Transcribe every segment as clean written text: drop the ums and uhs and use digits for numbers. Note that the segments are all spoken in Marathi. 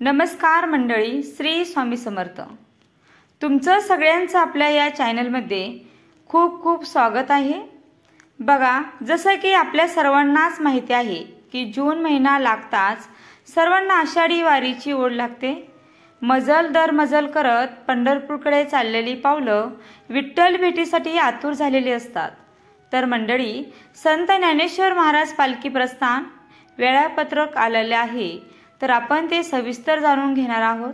नमस्कार मंडळी, श्री स्वामी समर्थ। तुमचं सगळ्यांचं आपल्या या चॅनलमध्ये खूप खूप स्वागत आहे। बघा, जसं की आपल्या सर्वांनाच माहिती आहे की जून महिना लागताच सर्वांना आषाढी वारीची ओढ लागते। मजल दर मजल करत पंढरपूरकडे चाललेली पावलं विठ्ठल भेटीसाठी आतुर झालेली असतात। तर मंडळी, संत ज्ञानेश्वर महाराज पालखी प्रस्थान वेळापत्रक आलेले आहे, तर आपण ते सविस्तर जाणून घेणार आहोत।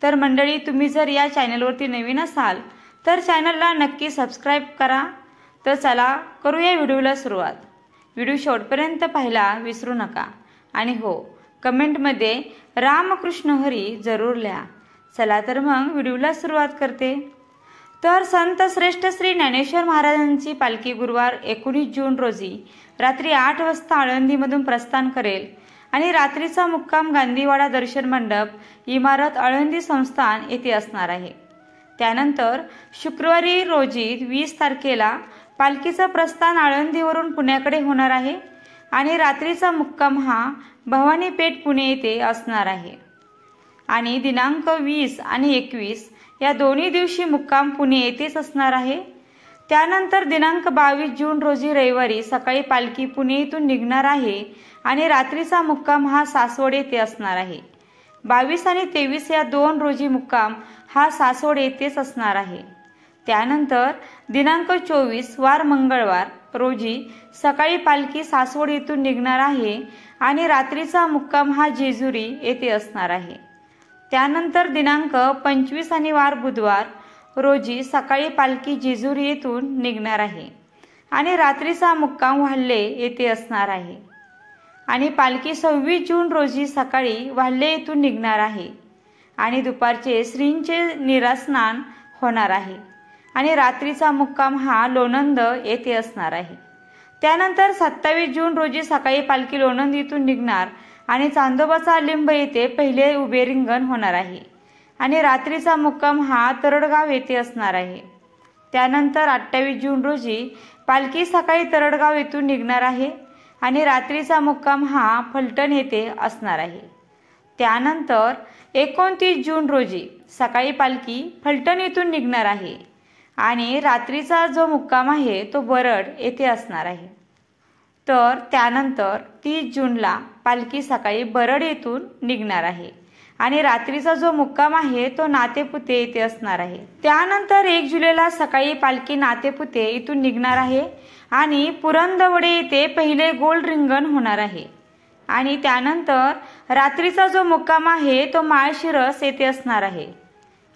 तर मंडळी, तुम्ही जर या चॅनलवरती नवीन असाल तर चॅनलला नक्की सबस्क्राइब करा। तर चला करूया व्हिडिओला सुरुवात। व्हिडिओ शेवटपर्यंत पाहायला विसरू नका आणि हो, कमेंटमध्ये रामकृष्ण हरी जरूर लिहा। चला तर मग व्हिडिओला सुरुवात करते। तर संत श्रेष्ठ श्री ज्ञानेश्वर महाराजांची पालखी गुरुवार 19 जून रोजी रात्री 8 वाजता आळंदीमधून प्रस्थान करेल आणि रात्रीचा मुक्काम गांधीवाडा दर्शन मंडप, इमारत, आळंदी संस्थान येथे असणार आहे। त्यानंतर शुक्रवारी रोजी 20 तारखेला पालखीचं प्रस्थान आळंदीवरून पुण्याकडे होणार आहे आणि रात्रीचा मुक्काम हा भवानी पेठ पुणे येथे असणार आहे। आणि दिनांक 20 आणि 21 या दोन्ही दिवशी मुक्काम पुणे येथेच असणार आहे। त्यानंतर दिनांक 22 जून रोजी रविवारी सकाळी पालखी पुणे येथून निघणार आहे आणि रात्रीचा मुक्काम हा सासवड येथे असणार आहे। 22 आणि 23 या दोन रोजी मुक्काम हा सासवड येथेच असणार आहे। त्यानंतर दिनांक 24 वार मंगळवार रोजी सकाळी पालखी सासवड येथून निघणार आहे आणि रात्रीचा मुक्काम हा जेजुरी येथे असणार आहे। त्यानंतर दिनांक 25 आणि वार बुधवार रोजी सकाळी पालखी जेजुरी येथून निघणार आहे आणि रात्रीचा मुक्काम वाल्हे येथे असणार आहे। आणि पालखी 26 जून रोजी सकाळी वाल्हे येथून निघणार आहे आणि दुपारचे श्रींचे निरास्नान होणार आहे आणि रात्रीचा मुक्काम हा लोणंद येथे असणार आहे। त्यानंतर 27 जून रोजी सकाळी पालखी लोणंद येथून निघणार आणि चांदोबाचा लिंब येथे पहिले उभे रिंगण होणार आहे आणि रात्रीचा मुक्काम हा तरडगाव येथे असणार आहे। त्यानंतर 28 जून रोजी पालखी सकाळी तरडगाव येथून निघणार आहे आणि रात्रीचा मुक्काम हा फलटण येथे असणार आहे। त्यानंतर 29 जून रोजी सकाळी पालखी फलटण येथून निघणार आहे आणि रात्रीचा जो मुक्काम आहे तो बरड येथे असणार आहे। तर त्यानंतर 30 जूनला पालखी सकाळी बरड येथून निघणार आहे आणि रात्रीचा जो मुक्काम आहे तो नातेपुते येथे असणार आहे। त्यानंतर 1 जुलैला सकाळी पालखी नातेपुते येथून निघणार आहे आणि पुरंदवडे येथे पहिले गोल रिंगण होणार आहे आणि त्यानंतर रात्रीचा जो मुक्काम आहे तो माळशिरस येथे असणार आहे।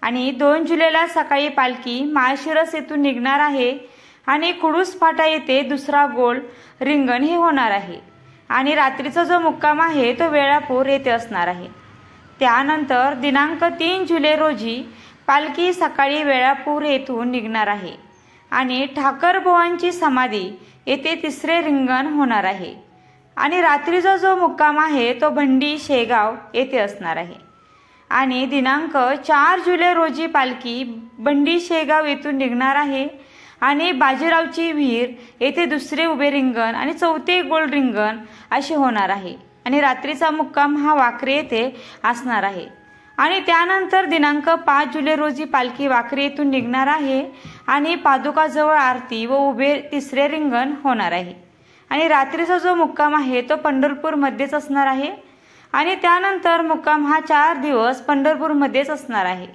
आणि 2 जुलैला सकाळी पालखी माळशिरस येथून निघणार आहे आणि कुडूस फाटा येथे दुसरा गोल रिंगण हे होणार आहे आणि रात्रीचा जो मुक्काम आहे तो वेळापूर येथे असणार आहे। त्यानंतर दिनांक 3 जुलै रोजी पालखी सकाळी वेळापूर येथून निघणार आहे आणि ठाकरबुवांची समाधी येथे तिसरे रिंगण होणार आहे आणि रात्रीचा जो मुक्काम आहे तो भंडी शेगाव येथे असणार आहे। आणि दिनांक 4 जुलै रोजी पालखी भंडी शेगाव येथून निघणार आहे आणि बाजीरावची विहीर येथे दुसरे उभे रिंगण आणि चौथे गोल रिंगण असे होणार आहे आणि रात्रीचा मुक्काम हा वाकरे येथे असणार आहे। आणि त्यानंतर दिनांक 5 जुलै रोजी पालखी वाकरे येथून निघणार आहे आणि पादुकाजवळ आरती व उभे तिसरे रिंगण होणार आहे आणि रात्रीचा जो मुक्काम आहे तो पंढरपूर मध्येच असणार आहे आणि त्यानंतर मुक्काम हा 4 दिवस पंढरपूर मध्येच असणार आहे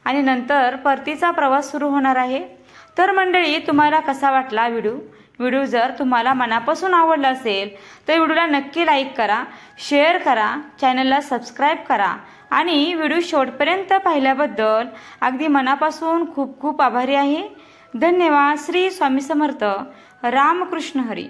आणि नंतर परतीचा प्रवास सुरू होणार आहे। तर मंडळी, तुम्हाला कसा वाटला व्हिडिओ जर तुम्हाला मनापासून आवडला असेल तर व्हिडिओला नक्की लाईक करा, शेअर करा, चॅनलला सबस्क्राइब करा आणि व्हिडिओ शेवटपर्यंत पाहिल्याबद्दल अगदी मनापासून खूप खूप आभारी आहे। धन्यवाद। श्री स्वामी समर्थ। रामकृष्ण हरी।